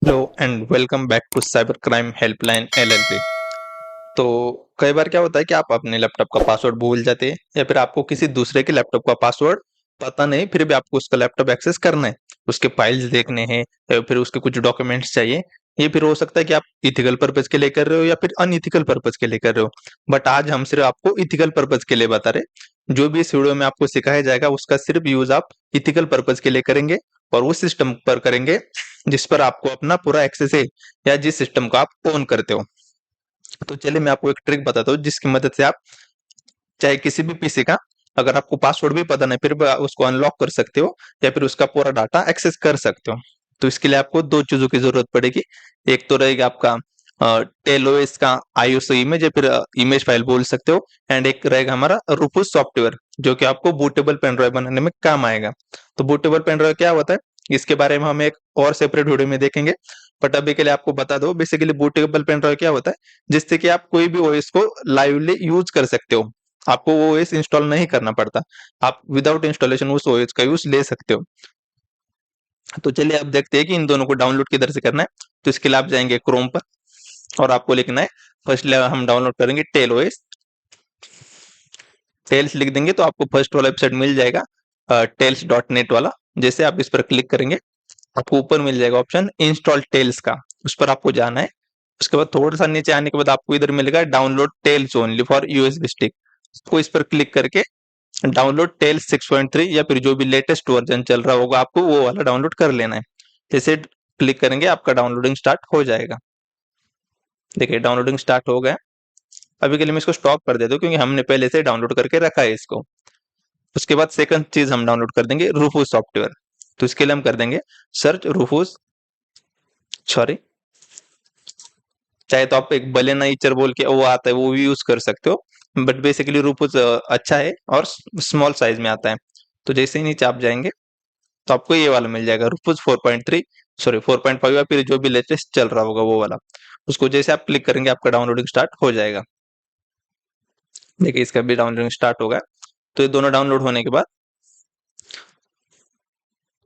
Hello and welcome back to cyber crime helpline LLP. तो कई बार क्या होता है कि आप अपने लैपटॉप का पासवर्ड भूल जाते हैं या फिर आपको किसी दूसरे के लैपटॉप का पासवर्ड पता नहीं, फिर भी आपको उसका लैपटॉप एक्सेस करना है, उसके फाइल्स देखने हैं या फिर उसके कुछ डॉक्यूमेंट्स चाहिए। ये फिर हो सकता है कि आप इथिकल पर्पज के लिए कर रहे हो या फिर अनइथिकल पर्पज के लिए कर रहे हो। बट आज हम सिर्फ आपको इथिकल पर्पज के लिए बता रहे। जो भी इस वीडियो में आपको सिखाया जाएगा उसका सिर्फ यूज आप इथिकल पर्पज के लिए करेंगे और उस सिस्टम पर करेंगे जिस पर आपको अपना पूरा एक्सेस है या जिस सिस्टम को आप ओन करते हो। तो चलिए मैं आपको एक ट्रिक बताता हूँ जिसकी मदद से आप चाहे किसी भी पीसी का, अगर आपको पासवर्ड भी पता नहीं फिर भी उसको अनलॉक कर सकते हो या फिर उसका पूरा डाटा एक्सेस कर सकते हो। तो इसके लिए आपको दो चीजों की जरूरत पड़ेगी। एक तो रहेगा आपका टेलओएस का आईओएस इमेज या फिर इमेज फाइल बोल सकते हो, एंड एक रहेगा हमारा रूपुस सॉफ्टवेयर जो कि आपको बूटेबल पेन ड्राइव बनाने में काम आएगा। तो बूटेबल पेन ड्राइव क्या होता है इसके बारे में हम एक और सेपरेट वीडियो में देखेंगे। बट अभी के लिए आपको बता दो बेसिकली बूटेबल पेन ड्राइव क्या होता है, जिससे कि आप कोई भी ओएस को लाइवली यूज कर सकते हो। आपको वो ओएस इंस्टॉल नहीं करना पड़ता, आप विदाउट इंस्टॉलेशन उस ओएस का यूज ले सकते हो। तो चलिए अब देखते हैं कि इन दोनों को डाउनलोड किधर से करना है। तो इसके लिए आप जाएंगे क्रोम पर और आपको लिखना है, फर्स्ट हम डाउनलोड करेंगे टेल ओएस। टेल्स लिख देंगे तो आपको फर्स्ट वाला वेबसाइट मिल जाएगा, टेल्स.नेट वाला। जैसे आप इस पर क्लिक करेंगे आपको ऊपर मिल जाएगा ऑप्शन इंस्टॉल टेल्स का, उस पर आपको जाना है। उसके बाद थोड़ा सा नीचे आने के बाद आपको इधर मिलेगा download Tails only for USB stick. आपको इस पर क्लिक करके डाउनलोड टेल्स 6.3 या फिर जो भी लेटेस्ट वर्जन चल रहा होगा आपको वो वाला डाउनलोड कर लेना है। जैसे क्लिक करेंगे आपका डाउनलोडिंग स्टार्ट हो जाएगा। देखिए डाउनलोडिंग स्टार्ट हो गया। अभी के लिए मैं इसको स्टॉप कर देता हूँ क्योंकि हमने पहले से डाउनलोड करके रखा है इसको। उसके बाद सेकंड चीज हम डाउनलोड कर देंगे रूफूस सॉफ्टवेयर। तो इसके लिए हम कर देंगे सर्च रूफूस, सॉरी, चाहे तो आप एक बलेनाइचर बोल के वो आता है वो भी यूज कर सकते हो। बट बेसिकली रूपस अच्छा है और स्मॉल साइज में आता है। तो जैसे ही नीचे आप जाएंगे तो आपको ये वाला मिल जाएगा रूपस 4.3, सॉरी 4.5 या फिर जो भी लेटेस्ट चल रहा होगा वो वाला। उसको जैसे आप क्लिक करेंगे आपका डाउनलोडिंग स्टार्ट हो जाएगा। देखिए इसका भी डाउनलोडिंग स्टार्ट होगा। तो ये दोनों डाउनलोड होने के बाद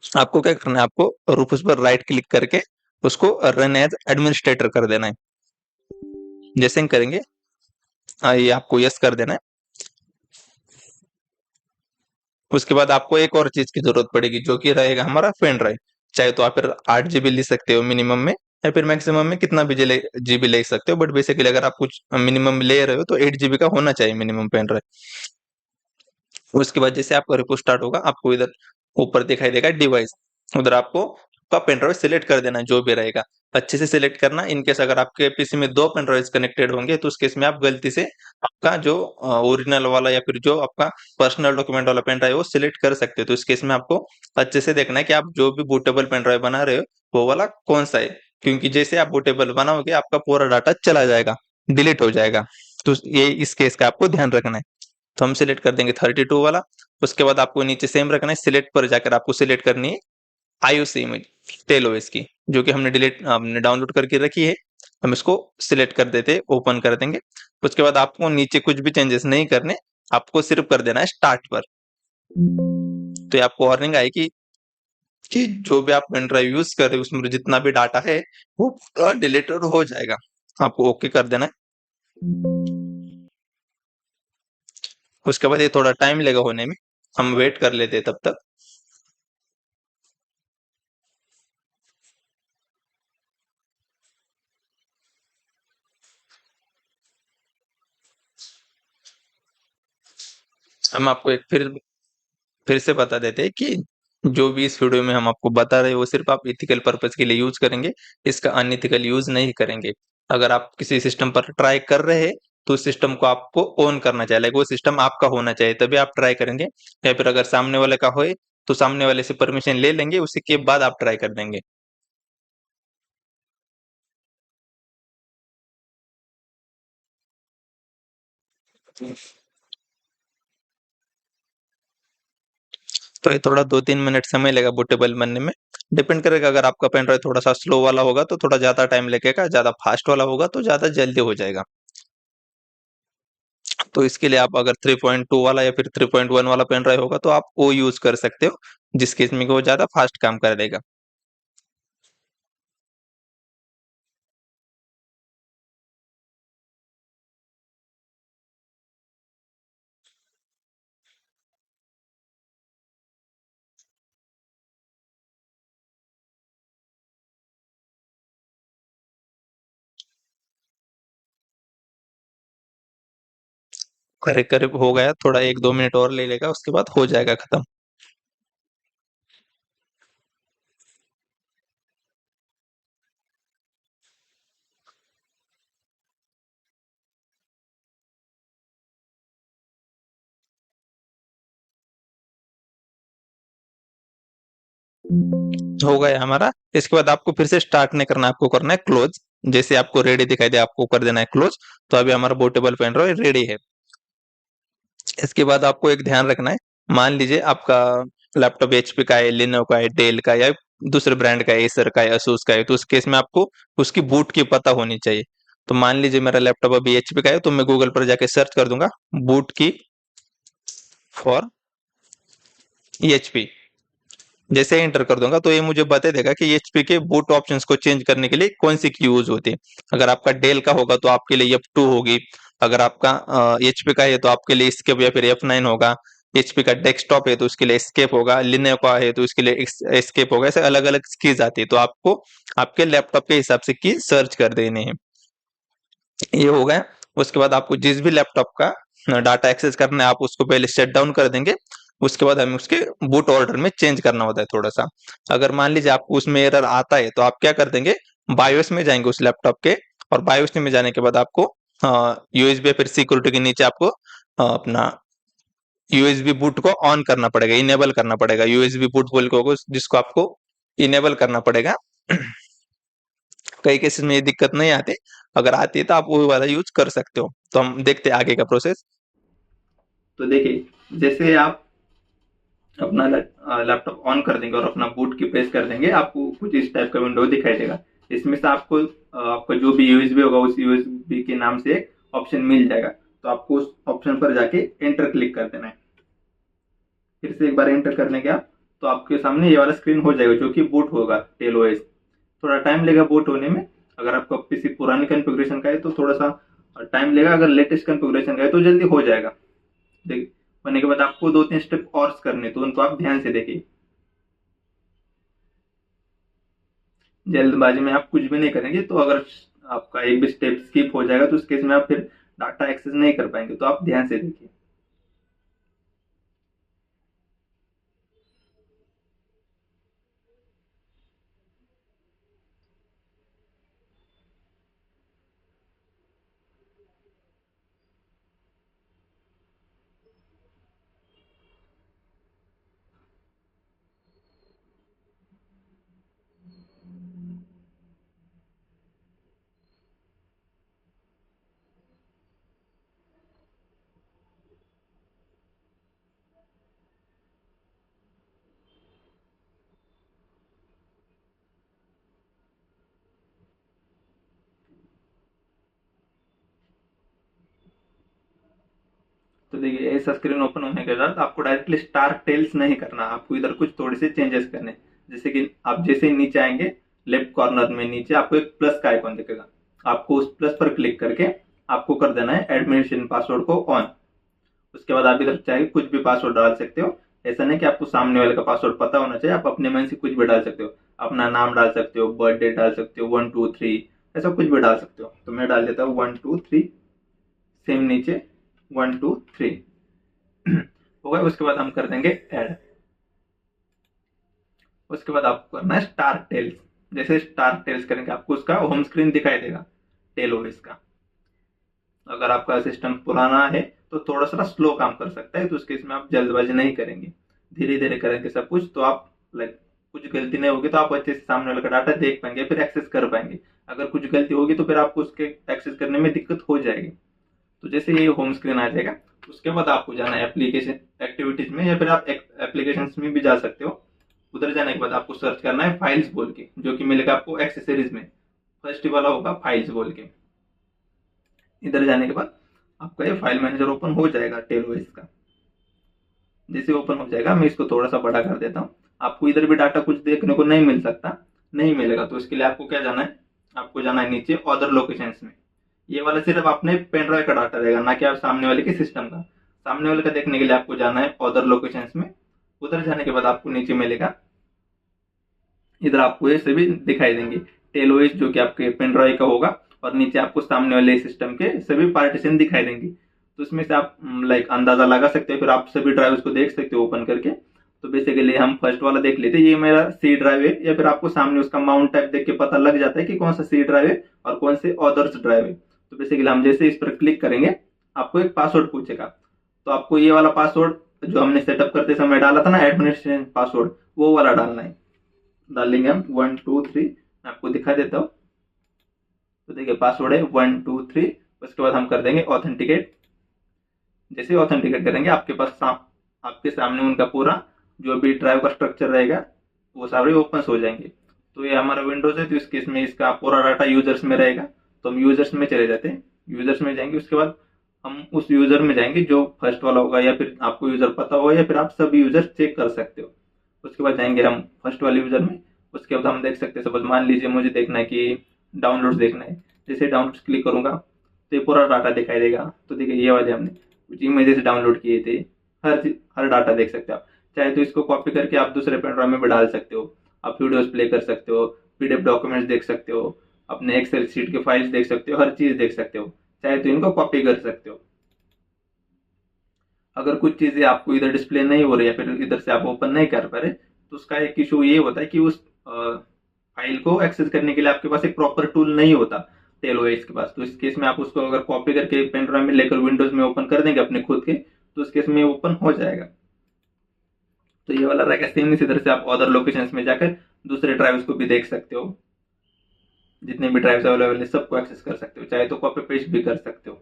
आपको क्या करना है, आपको रूपस पर राइट क्लिक करके उसको रन एज एडमिनिस्ट्रेटर कर देना है। जैसे ही करेंगे ये आपको यस कर देना है। उसके बाद आपको एक और चीज की जरूरत पड़ेगी जो कि रहेगा हमारा पेन ड्राइव। चाहे तो आप फिर 8 जीबी ले सकते हो मिनिमम में या फिर मैक्सिमम में कितना भी जीबी ले सकते हो। बट बेसिकली अगर आप कुछ मिनिमम ले रहे हो तो 8 जीबी का होना चाहिए मिनिमम पेन ड्राइव। उसके बाद जैसे आपका रिपोर्ट स्टार्ट होगा आपको इधर ऊपर दिखाई देगा डिवाइस, उधर आपको आपका पेन ड्राइव सिलेक्ट कर देना जो भी रहेगा। अच्छे से सिलेक्ट करना, इनकेस अगर आपके पीसी में दो पेन ड्राइव कनेक्टेड होंगे तो उस केस में आप गलती से आपका जो ओरिजिनल वाला या फिर जो आपका पर्सनल डॉक्यूमेंट वाला पेन ड्राइव वो सिलेक्ट कर सकते हो। तो इस केस में आपको अच्छे से देखना है कि आप जो भी बूटेबल पेन ड्राइव बना रहे हो वो वाला कौन सा है, क्योंकि जैसे आप बूटेबल बनाओगे आपका पूरा डाटा चला जाएगा, डिलीट हो जाएगा। तो ये इस केस का आपको ध्यान रखना है। तो हम सिलेक्ट कर देंगे 32 वाला। उसके बाद आपको नीचे सेम रखना है, सिलेक्ट पर जाकर आपको सिलेक्ट करनी है आईओएस इमेज टेलओएस की, जो कि हमने डाउनलोड करके रखी है। हम इसको सिलेक्ट कर देते, ओपन कर देंगे। उसके बाद आपको नीचे कुछ भी चेंजेस नहीं करने, आपको सिर्फ कर देना है स्टार्ट पर। तो ये आपको वार्निंग आएगी कि जो भी आप पेन ड्राइव यूज कर रहे हो उसमें जितना भी डाटा है वो डिलीटेड हो जाएगा। आपको ओके कर देना है। उसके बाद ये थोड़ा टाइम लेगा होने में, हम वेट कर लेते हैं तब तक। हम आपको एक फिर से बता देते हैं कि जो भी इस वीडियो में हम आपको बता रहे हैं वो सिर्फ आप इथिकल पर्पज के लिए यूज करेंगे, इसका अनइथिकल यूज नहीं करेंगे। अगर आप किसी सिस्टम पर ट्राई कर रहे हैं तो उस सिस्टम को आपको ऑन करना चाहिए, लाइक वो सिस्टम आपका होना चाहिए तभी आप ट्राई करेंगे। या फिर अगर सामने वाले का होए तो सामने वाले से परमिशन ले लेंगे, उसी के बाद आप ट्राई कर देंगे। तो ये थोड़ा 2-3 मिनट समय लगेगा बूटेबल बनने में। डिपेंड करेगा, अगर आपका पेन ड्राइव थोड़ा सा स्लो वाला होगा तो थोड़ा ज्यादा टाइम लगेगा, ज्यादा फास्ट वाला होगा तो ज्यादा जल्दी हो जाएगा। तो इसके लिए आप अगर 3.2 वाला या फिर 3.1 वाला पेन ड्राइव होगा तो आप वो यूज कर सकते हो, जिस केस में वो ज्यादा फास्ट काम कर देगा। करीब करीब हो गया, थोड़ा 1-2 मिनट और ले लेगा, उसके बाद हो जाएगा खत्म। हो गया हमारा। इसके बाद आपको फिर से स्टार्ट नहीं करना, आपको करना है क्लोज। जैसे आपको रेडी दिखाई दे आपको कर देना है क्लोज। तो अभी हमारा बोटेबल पेन ड्राइव रेडी है। इसके बाद आपको एक ध्यान रखना है, मान लीजिए आपका लैपटॉप एचपी का है, लिनोवो का है, डेल का है, या दूसरे ब्रांड का है, एसर का है, असूस का है, तो उस केस में आपको उसकी बूट की पता होनी चाहिए। तो मान लीजिए मेरा लैपटॉप अभी एचपी का है, तो मैं गूगल पर जाके सर्च कर दूंगा बूट की फॉर एचपी। जैसे एंटर कर दूंगा तो ये मुझे बता देगा कि एचपी के बूट ऑप्शंस को चेंज करने के लिए कौन सी की यूज होती है। अगर आपका डेल का होगा तो आपके लिए F2 होगी। अगर आपका एचपी का है तो आपके लिए एस्केप या फिर F9 होगा। एचपी का डेस्कटॉप है तो उसके लिए एस्केप होगा, लिनोवो का है तो उसके लिए एस्केप होगा। ऐसे अलग अलग कीज आती है, तो आपको आपके लैपटॉप के हिसाब से की सर्च कर देने हैं। ये हो गया। उसके बाद आपको जिस भी लैपटॉप का डाटा एक्सेस करना है आप उसको पहले शट डाउन कर देंगे। उसके बाद हमें उसके बूट ऑर्डर में चेंज करना होता है थोड़ा सा। अगर मान लीजिए आपको उसमें एरर आता है तो आप क्या कर देंगे, बायोस में जाएंगे उस लैपटॉप के, और बायोस में जाने के बाद आपको यूएसबी फिर सिक्योरिटी के नीचे आपको अपना यूएसबी बूट को ऑन करना पड़ेगा, इनेबल करना पड़ेगा। यूएसबी बूट बोल के होगा जिसको आपको इनेबल करना पड़ेगा। कई केसेस में ये दिक्कत नहीं आती, अगर आती है तो आप वो वाला यूज कर सकते हो। तो हम देखते हैं आगे का प्रोसेस। तो देखिए, जैसे आप अपना लैपटॉप ऑन कर देंगे और अपना बूट की प्रेस कर देंगे, आपको कुछ इस टाइप का विंडो दिखाई देगा। इसमें से आपको आपका जो भी यूएसबी होगा उस यूएसबी के नाम से एक ऑप्शन मिल जाएगा। तो आपको उस ऑप्शन पर जाके एंटर क्लिक कर देना है। फिर से एक बार एंटर कर लेंगे आप, तो आपके सामने ये वाला स्क्रीन हो जाएगा जो कि बूट होगा टेल ओएस। थोड़ा टाइम लेगा बूट होने में। अगर आपका पीसी पुराने कॉन्फ़िगरेशन का है तो थोड़ा सा टाइम लेगा, अगर लेटेस्ट कॉन्फ़िगरेशन का है तो जल्दी हो जाएगा। देखिए, होने के बाद आपको 2-3 स्टेप और करने, तो उनको आप ध्यान से देखिए। जल्दबाजी में आप कुछ भी नहीं करेंगे, तो अगर आपका एक भी स्टेप स्किप हो जाएगा तो उस केस में आप फिर डाटा एक्सेस नहीं कर पाएंगे। तो आप ध्यान से देखिए। तो देखिए, ऐसा स्क्रीन ओपन होने के बाद आपको डायरेक्टली स्टार टेल्स नहीं करना, आपको इधर कुछ थोड़े से चेंजेस करने। जैसे कि आप जैसे ही नीचे आएंगे, लेफ्ट कॉर्नर में नीचे आपको एक प्लस का आइकॉन दिखेगा। आपको उस प्लस पर क्लिक करके आपको कर देना है एडमिशन पासवर्ड को ऑन। उसके बाद आप इधर चाहे कुछ भी पासवर्ड डाल सकते हो। ऐसा नहीं कि आपको सामने वाले का पासवर्ड पता होना चाहिए, आप अपने मन से कुछ भी डाल सकते हो। अपना नाम डाल सकते हो, बर्थडे डाल सकते हो, 1 2 3, ऐसा कुछ भी डाल सकते हो। तो मैं डाल देता हूँ 1 2 3, सेम नीचे 1 2 3। हो गया। उसके बाद हम कर देंगे ऐड। उसके बाद आपको करना है स्टार टेल्स। जैसे स्टार टेल्स करेंगे आपको उसका होम स्क्रीन दिखाई देगा टेल ओएस का। अगर आपका सिस्टम पुराना है तो थोड़ा सा स्लो काम कर सकता है, तो उसके इसमें आप जल्दबाजी नहीं करेंगे, धीरे धीरे करेंगे सब कुछ। तो आप लाइक कुछ गलती नहीं होगी तो आप अच्छे से सामने वाले का डाटा देख पाएंगे, फिर एक्सेस कर पाएंगे। अगर कुछ गलती होगी तो फिर आपको उसके एक्सेस करने में दिक्कत हो जाएगी। तो जैसे ये होम स्क्रीन आ जाएगा, उसके बाद आपको जाना है एप्लीकेशन एक्टिविटीज में, या फिर आप एप्लीकेशन में भी जा सकते हो। उधर जाने के बाद आपको सर्च करना है फाइल्स बोल के, जो कि मिलेगा आपको एक्सेसरीज में। फर्स्ट वाला होगा फाइल्स बोल के। इधर जाने के बाद आपका ये फाइल मैनेजर ओपन हो जाएगा टेलओएस का। जैसे ओपन हो जाएगा, मैं इसको थोड़ा सा बड़ा कर देता हूँ। आपको इधर भी डाटा कुछ देखने को नहीं मिल सकता, नहीं मिलेगा। तो इसके लिए आपको क्या जाना है, आपको जाना है नीचे अदर लोकेशंस में। ये वाला सिर्फ अपने पेन ड्राइव का डाटा रहेगा, ना कि आप सामने वाले के सिस्टम का। सामने वाले का देखने के लिए आपको जाना है अदर लोकेशंस में। उधर जाने के बाद आपको नीचे मिलेगा, इधर आपको ये सभी दिखाई देंगे। टेलओएस जो कि आपके पेन ड्राइव का होगा, और नीचे आपको सामने वाले सिस्टम के सभी पार्टीशन दिखाई देंगे। तो इसमें से आप लाइक अंदाजा लगा सकते हो, फिर आप सभी ड्राइव्स को देख सकते हो ओपन करके। तो बेसिकली हम फर्स्ट वाला देख लेते हैं, ये मेरा सी ड्राइव है, या फिर आपको सामने उसका माउंट टाइप देख के पता लग जाता है कि कौन सा सी ड्राइव है और कौन से अदर्स ड्राइव है। तो बेसिकली हम जैसे इस पर क्लिक करेंगे आपको एक पासवर्ड पूछेगा, तो आपको ये वाला पासवर्ड जो हमने सेटअप करते समय डाला था ना, एडमिनिस्ट्रेशन पासवर्ड, वो वाला डालना है। डाल लेंगे हम 1 2 3, मैं आपको दिखा देता हूँ। तो देखिए पासवर्ड है 1 2 3। उसके बाद हम कर देंगे ऑथेंटिकेट। जैसे ऑथेंटिकेट करेंगे आपके पास आपके सामने उनका पूरा जो भी ड्राइव का स्ट्रक्चर रहेगा वो सारे ओपन हो जाएंगे। तो ये हमारा विंडोज है, तो इस केस में इसका पूरा डाटा यूजर्स में रहेगा। तो हम यूजर्स में चले जाते हैं, यूजर्स में जाएंगे, उसके बाद हम उस यूजर में जाएंगे जो फर्स्ट वाला होगा, या फिर आपको यूजर पता होगा, या फिर आप सभी यूजर चेक कर सकते हो। उसके बाद जाएंगे हम फर्स्ट वाले यूजर में। उसके बाद हम देख सकते हैं, सपोज मान लीजिए मुझे देखना है कि डाउनलोड्स देखना है, जैसे डाउनलोड्स क्लिक करूंगा तो ये पूरा डाटा दिखाई देगा। तो देखिए ये वाले हमने कुछ इमेजेस डाउनलोड किए थे, हर डाटा देख सकते हो आप। चाहे तो इसको कॉपी करके आप दूसरे पेन ड्राइव में भी डाल सकते हो, आप वीडियोस प्ले कर सकते हो, पीडीएफ डॉक्यूमेंट्स देख सकते हो, अपने एक्सेल शीट के फाइल्स देख सकते हो, हर चीज देख सकते हो। चाहे तो इनको कॉपी कर सकते हो। अगर कुछ चीजें आपको इधर डिस्प्ले नहीं हो रही है, फिर इधर से आप ओपन नहीं कर पा रहे, तो उसका एक इशू ये होता है कि उस फाइल को एक्सेस करने के लिए आपके पास एक प्रॉपर टूल नहीं होता टेलओएस के पास। तो इस केस में आप उसको अगर कॉपी करके पेन ड्राइव में लेकर विंडोज में ओपन कर देंगे अपने खुद के, तो उस केस में ओपन हो जाएगा। तो ये वाला रहेगा सेम। इसी तरह से आप अदर लोकेशंस में जाकर दूसरे ड्राइव्स को भी देख सकते हो, जितने भी ड्राइव्स अवेलेबल है सबको एक्सेस कर सकते हो, चाहे तो कॉपी पेस्ट भी कर सकते हो।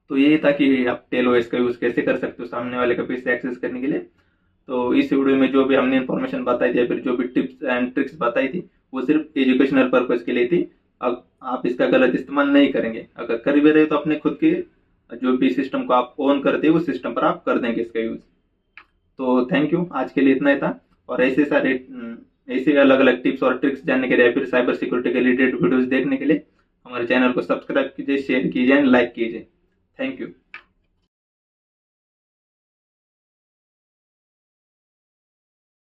तो ये था कि आप टेलओएस का यूज कैसे कर सकते हो सामने वाले का पीसी एक्सेस करने के लिए। तो इस वीडियो में जो भी हमने इन्फॉर्मेशन बताई थी, या फिर जो भी टिप्स एंड ट्रिक्स बताई थी, वो सिर्फ एजुकेशनल पर्पज के लिए थी। अब आप इसका गलत इस्तेमाल नहीं करेंगे। अगर कर भी रहे तो अपने खुद के जो भी सिस्टम को आप ऑन करते हो उस सिस्टम पर आप कर देंगे इसका यूज। तो थैंक यू, आज के लिए इतना ही था। और ऐसे अलग अलग टिप्स और ट्रिक्स जानने के लिए, फिर साइबर सिक्योरिटी के रिलेटेड वीडियोस देखने के लिए हमारे चैनल को सब्सक्राइब कीजिए, शेयर कीजिए एंड लाइक कीजिए। Thank you.